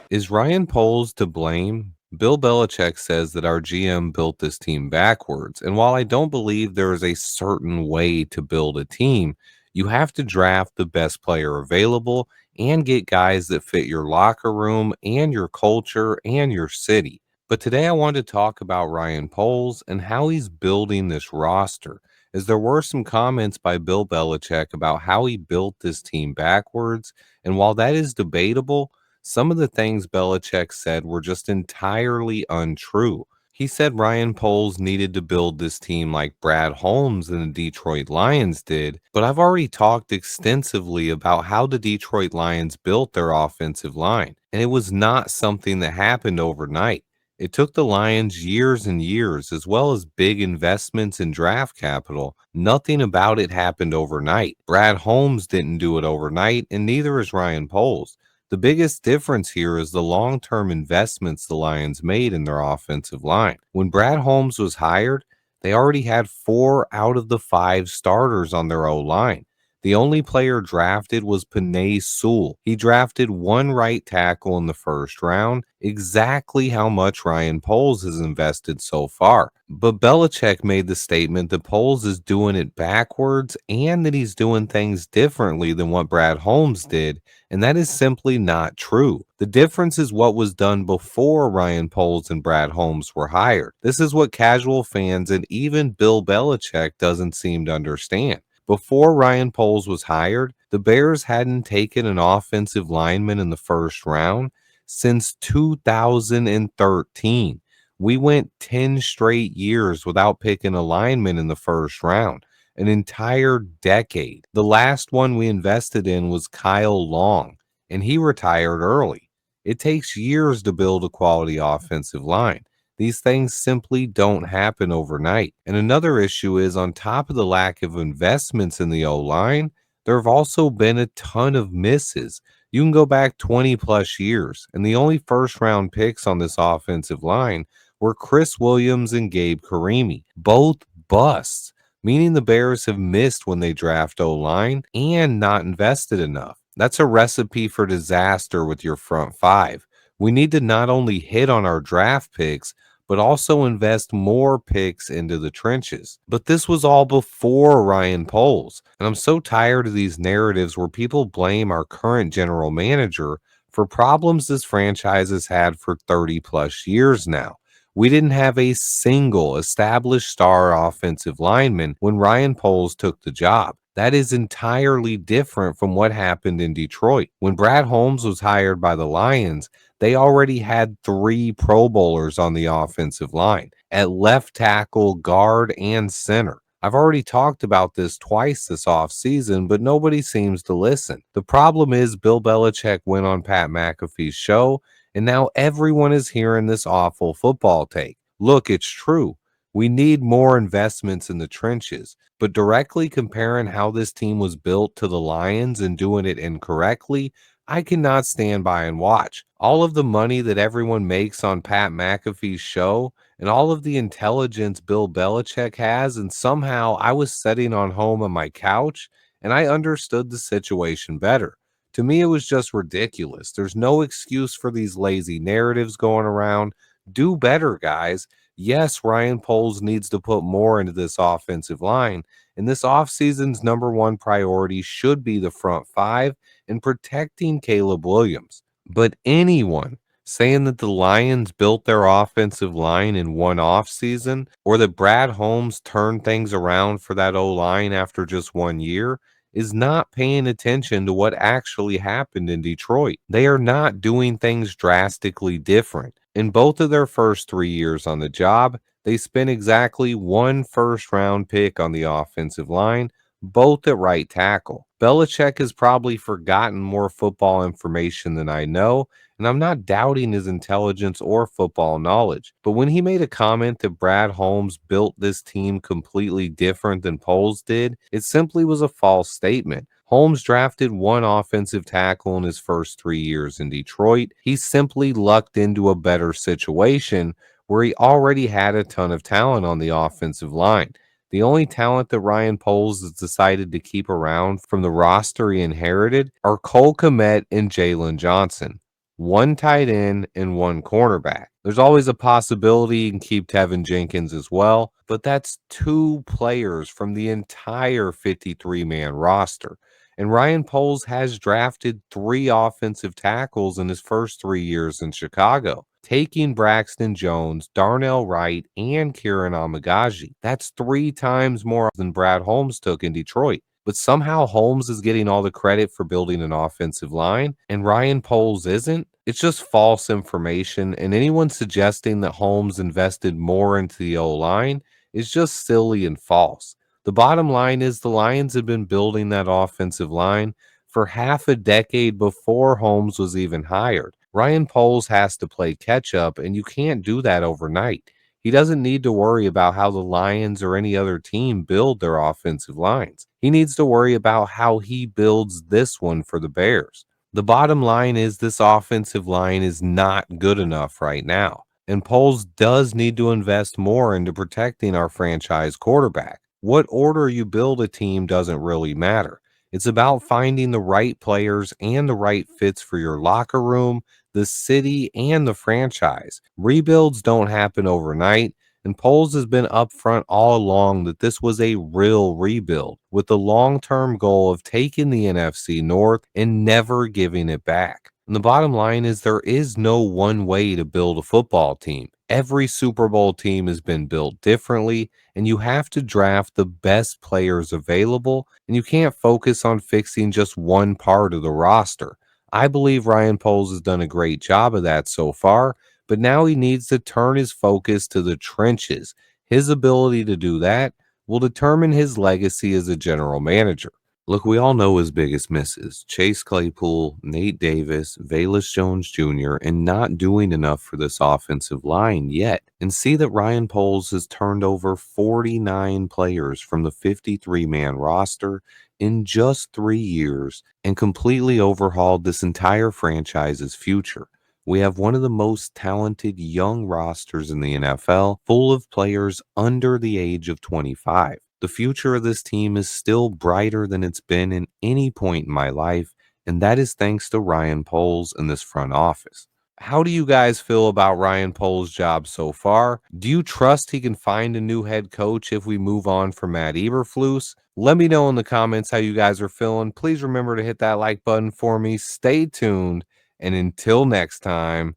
Is Ryan Poles to blame? Bill Belichick says that our GM built this team backwards. And while I don't believe there is a certain way to build a team, you have to draft the best player available and get guys that fit your locker room and your culture and your city. But today I wanted to talk about Ryan Poles and how he's building this roster, as there were some comments by Bill Belichick about how he built this team backwards. And while that is debatable, some of the things Belichick said were just entirely untrue. He said Ryan Poles needed to build this team like Brad Holmes and the Detroit Lions did, but I've already talked extensively about how the Detroit Lions built their offensive line, and it was not something that happened overnight. It took the Lions years and years, as well as big investments in draft capital. Nothing about it happened overnight. Brad Holmes didn't do it overnight, and neither is Ryan Poles. The biggest difference here is the long term investments the Lions made in their offensive line. When Brad Holmes was hired, they already had 4 out of the 5 starters on their O line. The only player drafted was Panay Sewell. He drafted one right tackle in the first round, exactly how much Ryan Poles has invested so far. But Belichick made the statement that Poles is doing it backwards and that he's doing things differently than what Brad Holmes did, and that is simply not true. The difference is what was done before Ryan Poles and Brad Holmes were hired. This is what casual fans and even Bill Belichick doesn't seem to understand. Before Ryan Poles was hired, the Bears hadn't taken an offensive lineman in the first round since 2013. We went 10 straight years without picking a lineman in the first round, an entire decade. The last one we invested in was Kyle Long, and he retired early. It takes years to build a quality offensive line. These things simply don't happen overnight. And another issue is, on top of the lack of investments in the O line, there have also been a ton of misses. You can go back 20 plus years, and the only first round picks on this offensive line were Chris Williams and Gabe Carimi, both busts, meaning the Bears have missed when they draft O line and not invested enough. That's a recipe for disaster with your front five. We need to not only hit on our draft picks, but also invest more picks into the trenches. But this was all before Ryan Poles, and I'm so tired of these narratives where people blame our current general manager for problems this franchise has had for 30 plus years now. We didn't have a single established star offensive lineman when Ryan Poles took the job. That is entirely different from what happened in Detroit. When Brad Holmes was hired by the Lions, they already had 3 Pro Bowlers on the offensive line at left tackle, guard, and center. I've already talked about this twice this offseason, but nobody seems to listen. The problem is Bill Belichick went on Pat McAfee's show, and now everyone is hearing this awful football take. Look, it's true. We need more investments in the trenches, but directly comparing how this team was built to the Lions and doing it incorrectly, I cannot stand by and watch. All of the money that everyone makes on Pat McAfee's show and all of the intelligence Bill Belichick has, and somehow I was sitting on home on my couch and I understood the situation better. To me, it was just ridiculous. There's no excuse for these lazy narratives going around. Do better, guys. Yes, Ryan Poles needs to put more into this offensive line, and this offseason's number one priority should be the front five and protecting Caleb Williams. But anyone saying that the Lions built their offensive line in one offseason, or that Brad Holmes turned things around for that O line after just 1 year, is not paying attention to what actually happened in Detroit. They are not doing things drastically different. In both of their first 3 years on the job, they spent exactly 1 first-round pick on the offensive line, both at right tackle. Belichick has probably forgotten more football information than I know, and I'm not doubting his intelligence or football knowledge. But when he made a comment that Brad Holmes built this team completely different than Poles did, it simply was a false statement. Holmes drafted one offensive tackle in his first 3 years in Detroit. He simply lucked into a better situation where he already had a ton of talent on the offensive line. The only talent that Ryan Poles has decided to keep around from the roster he inherited are Cole Kmet and Jalen Johnson. one tight end, and one cornerback. There's always a possibility you can keep Tevin Jenkins as well, but that's two players from the entire 53-man roster. And Ryan Poles has drafted three offensive tackles in his first 3 years in Chicago, taking Braxton Jones, Darnell Wright, and Kieran Amagaji. That's three times more than Brad Holmes took in Detroit. But somehow Holmes is getting all the credit for building an offensive line, and Ryan Poles isn't. It's just false information, and anyone suggesting that Holmes invested more into the O line is just silly and false. The bottom line is the Lions have been building that offensive line for half a decade before Holmes was even hired. Ryan Poles has to play catch up, and you can't do that overnight. He doesn't need to worry about how the Lions or any other team build their offensive lines. He needs to worry about how he builds this one for the Bears. The bottom line is this offensive line is not good enough right now. And Poles does need to invest more into protecting our franchise quarterback. What order you build a team doesn't really matter. It's about finding the right players and the right fits for your locker room, the city, and the franchise. Rebuilds don't happen overnight, and Poles has been upfront all along that this was a real rebuild with the long term goal of taking the NFC North and never giving it back. And the bottom line is there is no one way to build a football team. Every Super Bowl team has been built differently, and you have to draft the best players available, and you can't focus on fixing just one part of the roster. I believe Ryan Poles has done a great job of that so far, but now he needs to turn his focus to the trenches. His ability to do that will determine his legacy as a general manager. Look, we all know his biggest misses: Chase Claypool, Nate Davis, Velus Jones Jr., and not doing enough for this offensive line yet. And see that Ryan Poles has turned over 49 players from the 53-man roster in just 3 years and completely overhauled this entire franchise's future. We have one of the most talented young rosters in the NFL, full of players under the age of 25. The future of this team is still brighter than it's been in any point in my life, and that is thanks to Ryan Poles and this front office. How do you guys feel about Ryan Poles' job so far? Do you trust he can find a new head coach if we move on from Matt Eberflus? Let me know in the comments how you guys are feeling. Please remember to hit that like button for me. Stay tuned, and until next time,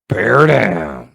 bear down.